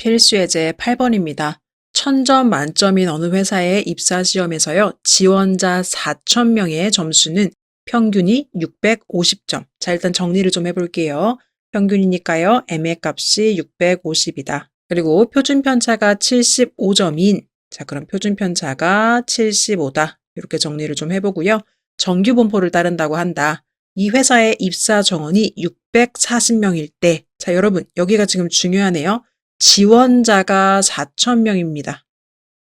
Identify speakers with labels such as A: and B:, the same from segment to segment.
A: 필수예제 8번입니다. 1000점 만점인 어느 회사의 입사시험에서요. 지원자 4000명의 점수는 평균이 650점. 자, 일단 정리를 좀 해볼게요. 평균이니까요. M의 값이 650이다. 그리고 표준편차가 75점인, 자, 그럼 표준편차가 75다. 이렇게 정리를 좀 해보고요. 정규분포를 따른다고 한다. 이 회사의 입사 정원이 640명일 때, 자, 여러분, 여기가 지금 중요하네요. 지원자가 4000명입니다.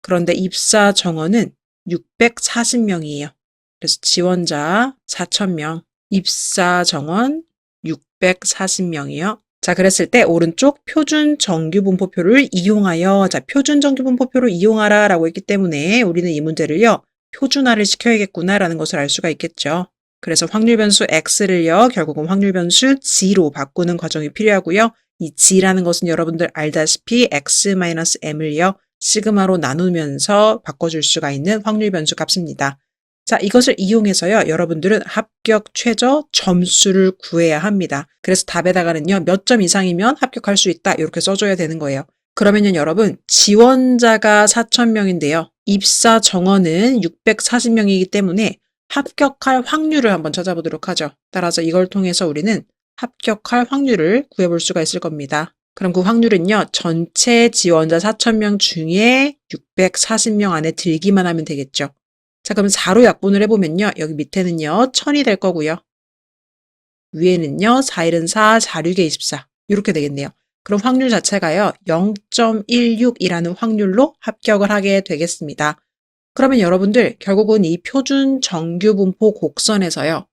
A: 그런데 입사 정원은 640명이에요. 그래서 지원자 4000명, 입사 정원 640명이요. 자, 그랬을 때 오른쪽 표준 정규분포표를 이용하여, 자, 표준 정규분포표를 이용하라 라고 했기 때문에 우리는 이 문제를요, 표준화를 시켜야겠구나라는 것을 알 수가 있겠죠. 그래서 확률 변수 x를요, 결국은 확률 변수 g로 바꾸는 과정이 필요하고요. 이 g라는 것은 여러분들 알다시피 x-m을요, 시그마로 나누면서 바꿔줄 수가 있는 확률 변수 값입니다. 자, 이것을 이용해서요, 여러분들은 합격 최저 점수를 구해야 합니다. 그래서 답에다가는요, 몇 점 이상이면 합격할 수 있다, 이렇게 써줘야 되는 거예요. 그러면요, 여러분, 지원자가 4000명인데요. 입사 정원은 640명이기 때문에 합격할 확률을 한번 찾아보도록 하죠. 따라서 이걸 통해서 우리는 합격할 확률을 구해볼 수가 있을 겁니다. 그럼 그 확률은요, 전체 지원자 4000명 중에 640명 안에 들기만 하면 되겠죠. 자, 그럼 4로 약분을 해보면요, 여기 밑에는요, 1000이 될 거고요. 위에는요, 4, 1은 4, 4, 6에 24. 이렇게 되겠네요. 그럼 확률 자체가요, 0.16이라는 확률로 합격을 하게 되겠습니다. 그러면 여러분들, 결국은 이 표준 정규분포 곡선에서요,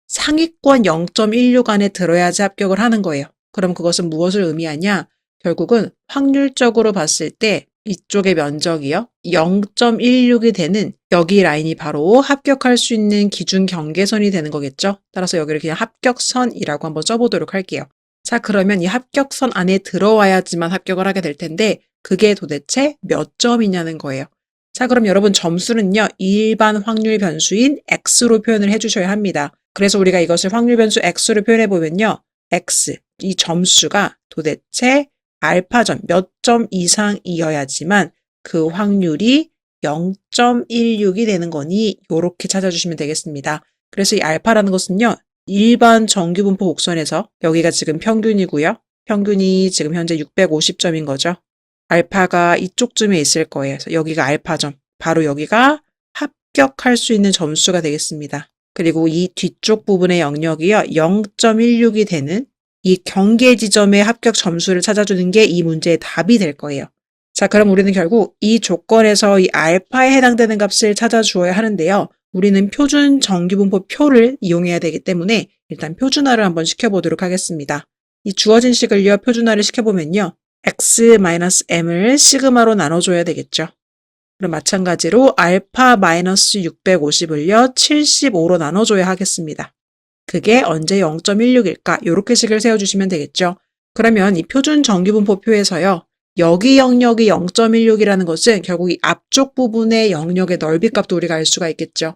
A: 상위권 0.16 안에 들어야지 합격을 하는 거예요. 그럼 그것은 무엇을 의미하냐? 결국은 확률적으로 봤을 때 이쪽의 면적이요, 0.16이 되는 여기 라인이 바로 합격할 수 있는 기준 경계선이 되는 거겠죠? 따라서 여기를 그냥 합격선이라고 한번 써보도록 할게요. 자, 그러면 이 합격선 안에 들어와야지만 합격을 하게 될 텐데 그게 도대체 몇 점이냐는 거예요. 자, 그럼 여러분 점수는요, 일반 확률 변수인 x로 표현을 해주셔야 합니다. 그래서 우리가 이것을 확률 변수 x로 표현해보면요, x, 이 점수가 도대체 알파점 몇 점 이상이어야지만 그 확률이 0.16이 되는 거니 이렇게 찾아주시면 되겠습니다. 그래서 이 알파라는 것은요, 일반 정규분포 곡선에서 여기가 지금 평균이고요. 평균이 지금 현재 650점인 거죠. 알파가 이쪽쯤에 있을 거예요. 그래서 여기가 알파점, 바로 여기가 합격할 수 있는 점수가 되겠습니다. 그리고 이 뒤쪽 부분의 영역이요, 0.16이 되는 이 경계 지점의 합격 점수를 찾아주는 게 이 문제의 답이 될 거예요. 자, 그럼 우리는 결국 이 조건에서 이 알파에 해당되는 값을 찾아주어야 하는데요. 우리는 표준 정규분포 표를 이용해야 되기 때문에 일단 표준화를 한번 시켜보도록 하겠습니다. 이 주어진 식을요, 표준화를 시켜보면요, x-m을 시그마로 나눠줘야 되겠죠. 그럼 마찬가지로 알파-650을요, 75로 나눠줘야 하겠습니다. 그게 언제 0.16일까? 이렇게 식을 세워주시면 되겠죠. 그러면 이 표준 정규분포표에서요, 여기 영역이 0.16이라는 것은 결국 이 앞쪽 부분의 영역의 넓이 값도 우리가 알 수가 있겠죠.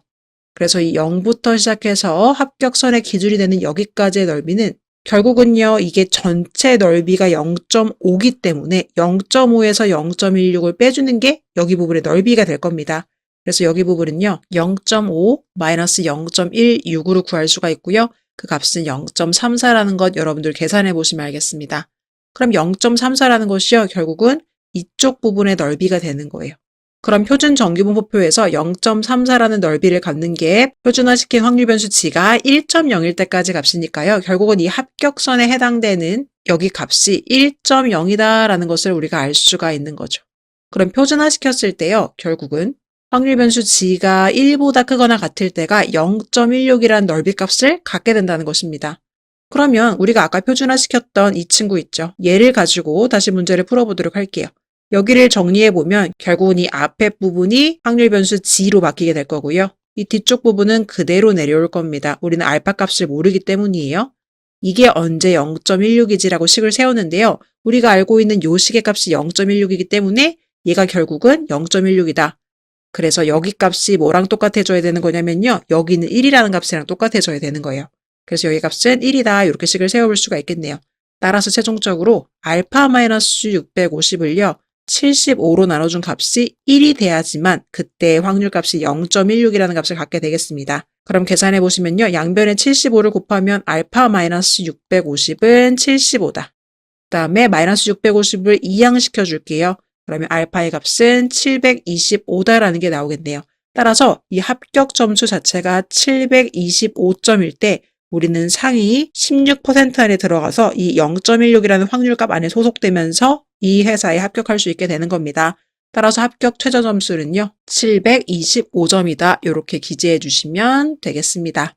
A: 그래서 이 0부터 시작해서 합격선의 기준이 되는 여기까지의 넓이는 결국은요, 이게 전체 넓이가 0.5기 때문에 0.5에서 0.16을 빼주는 게 여기 부분의 넓이가 될 겁니다. 그래서 여기 부분은요, 0.5-0.16으로 구할 수가 있고요. 그 값은 0.34라는 것 여러분들 계산해 보시면 알겠습니다. 그럼 0.34라는 것이요, 결국은 이쪽 부분의 넓이가 되는 거예요. 그럼 표준 정규분포표에서 0.34라는 넓이를 갖는 게 표준화시킨 확률 변수 g가 1.0일 때까지 값이니까요. 결국은 이 합격선에 해당되는 여기 값이 1.0이다라는 것을 우리가 알 수가 있는 거죠. 그럼 표준화시켰을 때요, 결국은 확률 변수 g가 1보다 크거나 같을 때가 0.16이라는 넓이 값을 갖게 된다는 것입니다. 그러면 우리가 아까 표준화시켰던 이 친구 있죠. 얘를 가지고 다시 문제를 풀어보도록 할게요. 여기를 정리해보면 결국은 이 앞에 부분이 확률 변수 g로 바뀌게 될 거고요. 이 뒤쪽 부분은 그대로 내려올 겁니다. 우리는 알파 값을 모르기 때문이에요. 이게 언제 0.16이지라고 식을 세우는데요. 우리가 알고 있는 요 식의 값이 0.16이기 때문에 얘가 결국은 0.16이다. 그래서 여기 값이 뭐랑 똑같아져야 되는 거냐면요, 여기는 1이라는 값이랑 똑같아져야 되는 거예요. 그래서 여기 값은 1이다. 이렇게 식을 세워볼 수가 있겠네요. 따라서 최종적으로 알파-650을요. 75로 나눠준 값이 1이 돼야지만 그때의 확률값이 0.16이라는 값을 갖게 되겠습니다. 그럼 계산해 보시면요. 양변에 75를 곱하면 알파-650은 75다. 그 다음에 마이너스 650을 이항시켜 줄게요. 그러면 알파의 값은 725다라는 게 나오겠네요. 따라서 이 합격 점수 자체가 725점일 때 우리는 상위 16% 안에 들어가서 이 0.16이라는 확률값 안에 소속되면서 이 회사에 합격할 수 있게 되는 겁니다. 따라서 합격 최저 점수는요. 725점이다. 이렇게 기재해 주시면 되겠습니다.